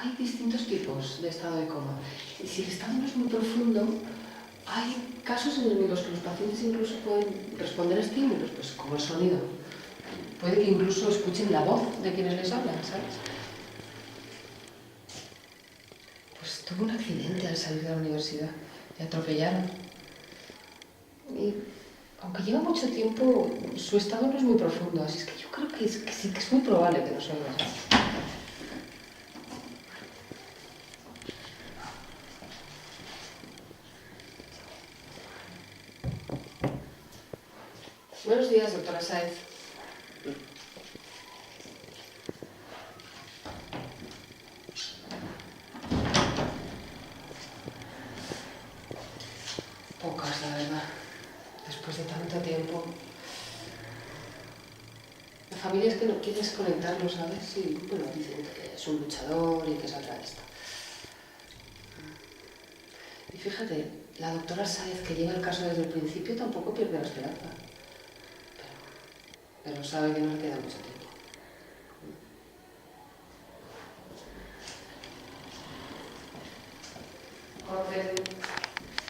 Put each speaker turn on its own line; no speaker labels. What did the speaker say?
hay distintos tipos de estado de coma. Y si el estado no es muy profundo, hay casos en los que los pacientes incluso pueden responder a estímulos, pues como el sonido. Puede que incluso escuchen la voz de quienes les hablan, ¿sabes? Pues tuvo un accidente al salir de la universidad. Le atropellaron. Y aunque lleva mucho tiempo, su estado no es muy profundo. Así es que yo creo que sí que es muy probable que no se oiga. Buenos días, doctora Sáez. Pocas, la verdad. Después de tanto tiempo. La familia es que no quiere desconectarlo, ¿sabes? Y bueno, dicen que es un luchador y que saldrá de esto. Y fíjate, la doctora Sáez, que lleva el caso desde el principio, tampoco pierde la esperanza. Pero sabe que no le queda mucho tiempo. Conocer